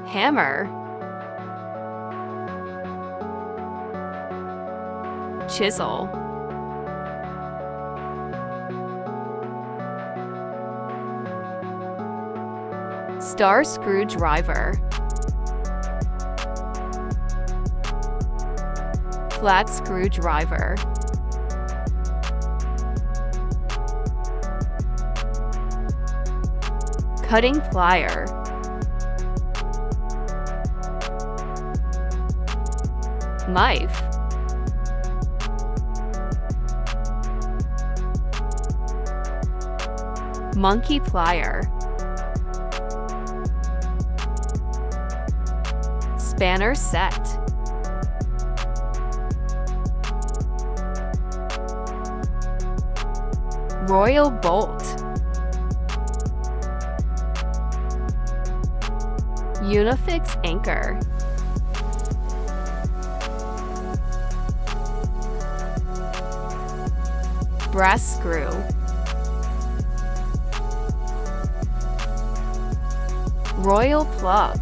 Hammer, chisel, star screwdriver, flat screwdriver, cutting plier, knife, monkey plier, spanner set, royal bolt, Unifix anchor, brass screw, royal plug,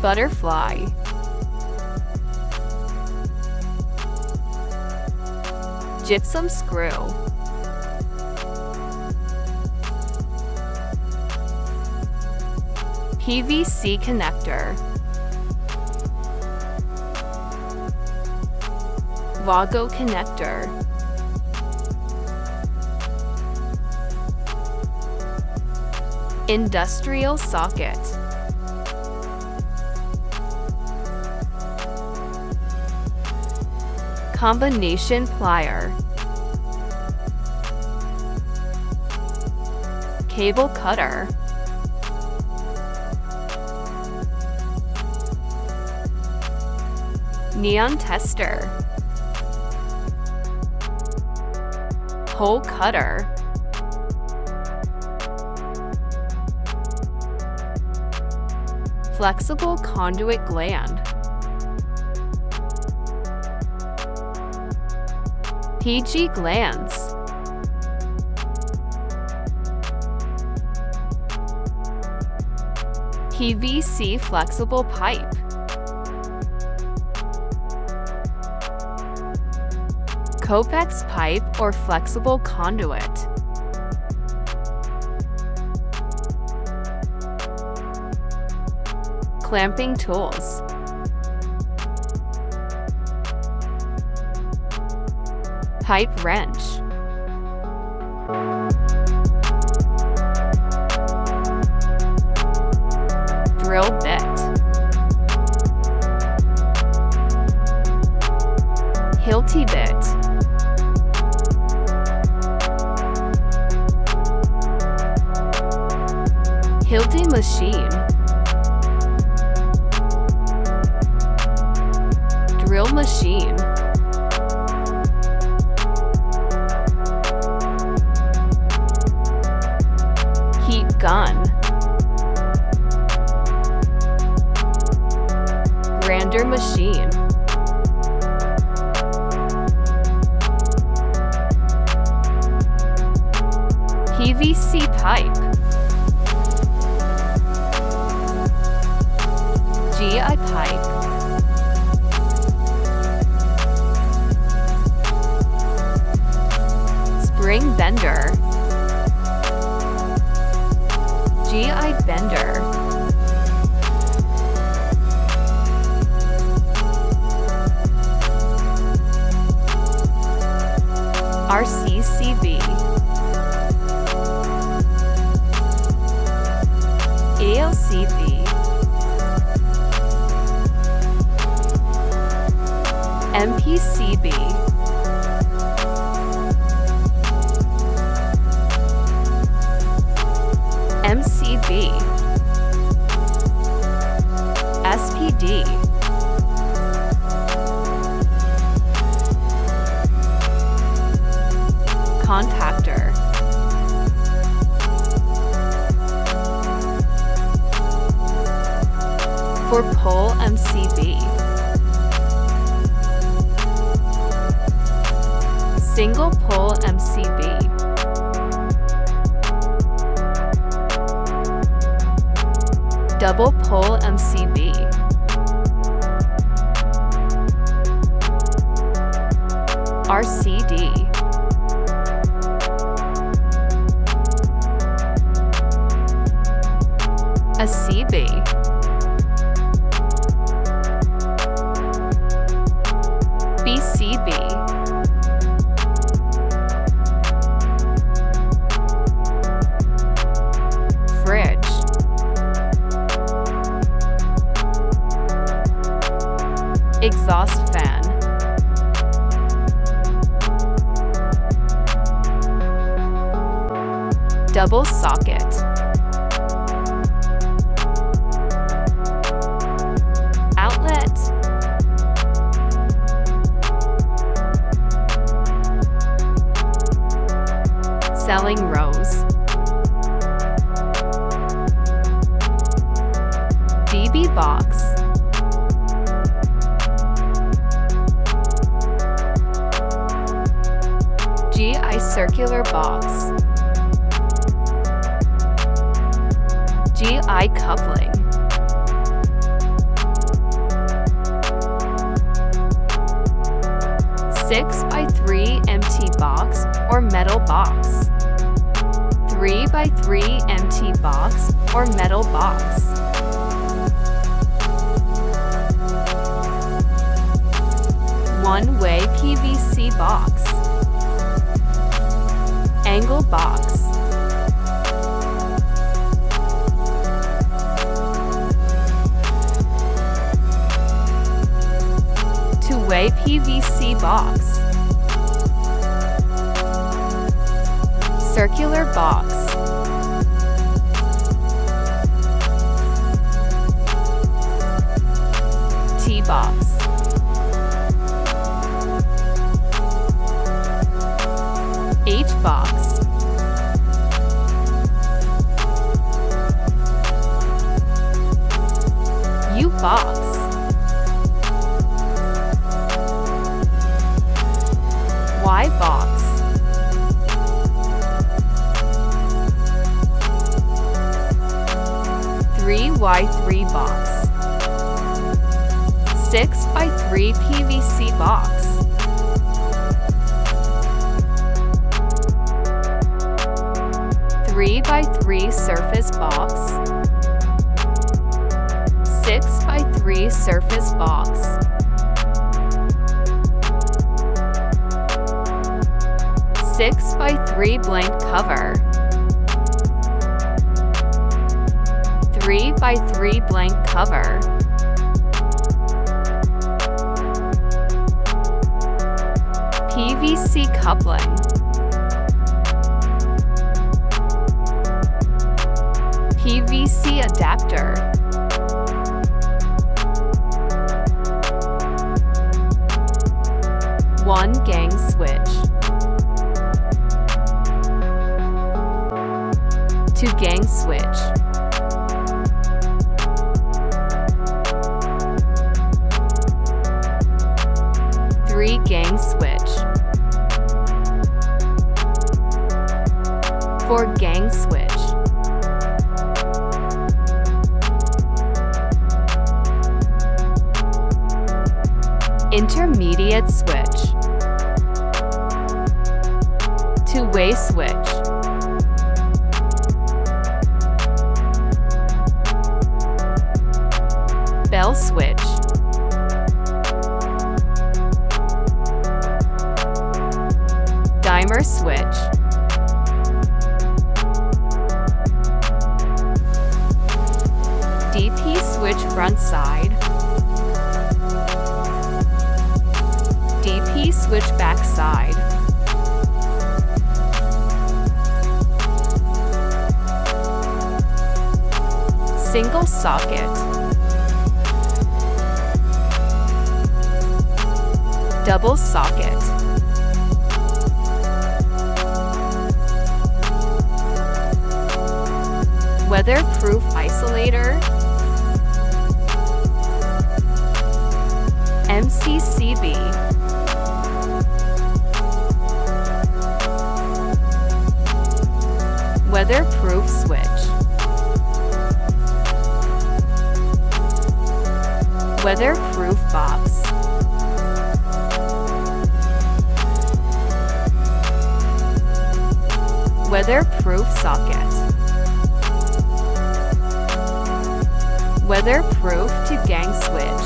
butterfly, gypsum screw, PVC connector, Vago connector, industrial socket, combination plier, cable cutter, neon tester, hole cutter, flexible conduit gland, PG glands, PVC flexible pipe, Copex pipe or flexible conduit, clamping tools, pipe wrench, drill bit, Hilti bit, Hilti machine, drill machine, heat gun, grander machine, PVC pipe, GI pipe, spring bender, GI bender, RCCB, ALCB, MPCB, MCB, SPD, contactor, for pole MCB, single pole MCB, Double pole MCB. RCD. A CB. BCB. Fridge. Exhaust fan. Double socket. Outlet. Selling rows. DB box. GI circular box. GI coupling. Six by 3 empty box or metal box. 3 by 3 empty box or metal box. One-way PVC box. Angle box. Two-way PVC box. Circular box. T-box. H-box. U-box. Y-box. Three by 3 box. 6 by 3 PVC box. 3 by 3 surface box. 6 by 3 surface box. 6 by 3 blank cover. 3 by 3 blank cover. PVC coupling. PVC adapter. One gang switch. Two gang switch. Three gang switch. Four gang switch. Intermediate switch. Two-way switch. Bell switch. Dimer switch. DP switch front side. DP switch back side. Single socket. Double socket. Weatherproof isolator. MCCB. Weatherproof switch. Weatherproof box. Weatherproof socket. Weatherproof to gang switch.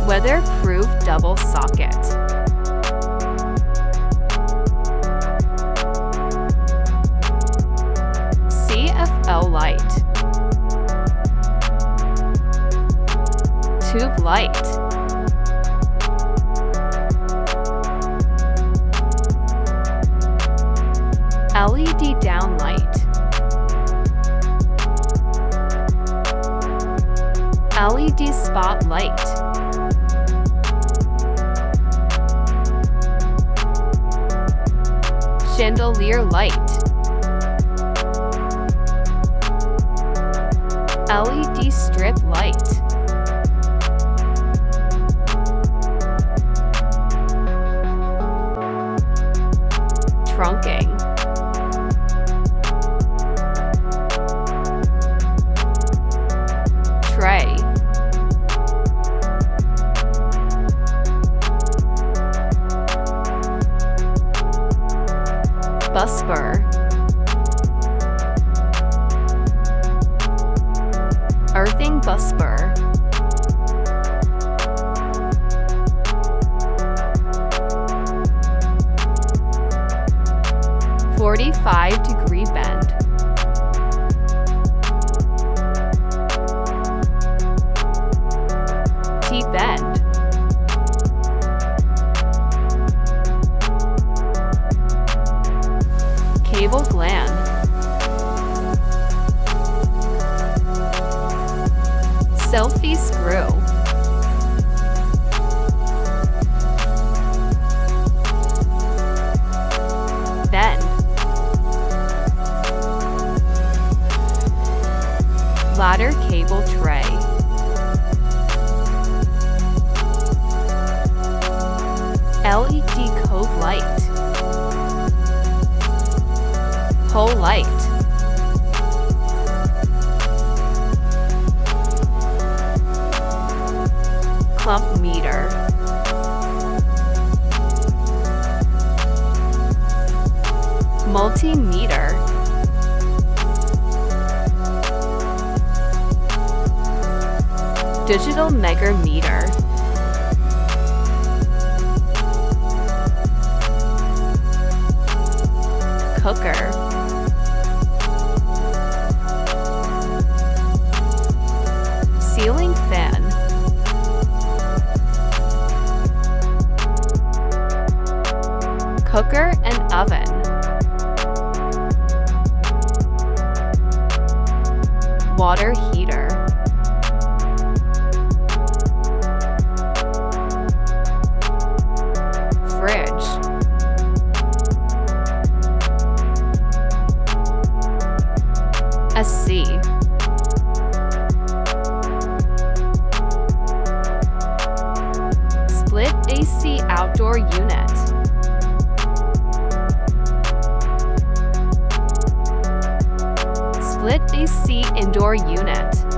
Weatherproof double socket. CFL light. Tube light. LED down light. LED spot light. Chandelier light. LED strip light. Trunking. Tray. Busbar. Earthing busbar. "45-degree bend." T-bend. Cable gland. Selfie screw. Bend. Ladder cable tray. LED cove light. Pole light. Clump meter. Multimeter. Digital megameter. Cooker. Ceiling fan. Cooker and oven. Water heater. Fridge. AC. Split AC outdoor unit. Split AC indoor unit.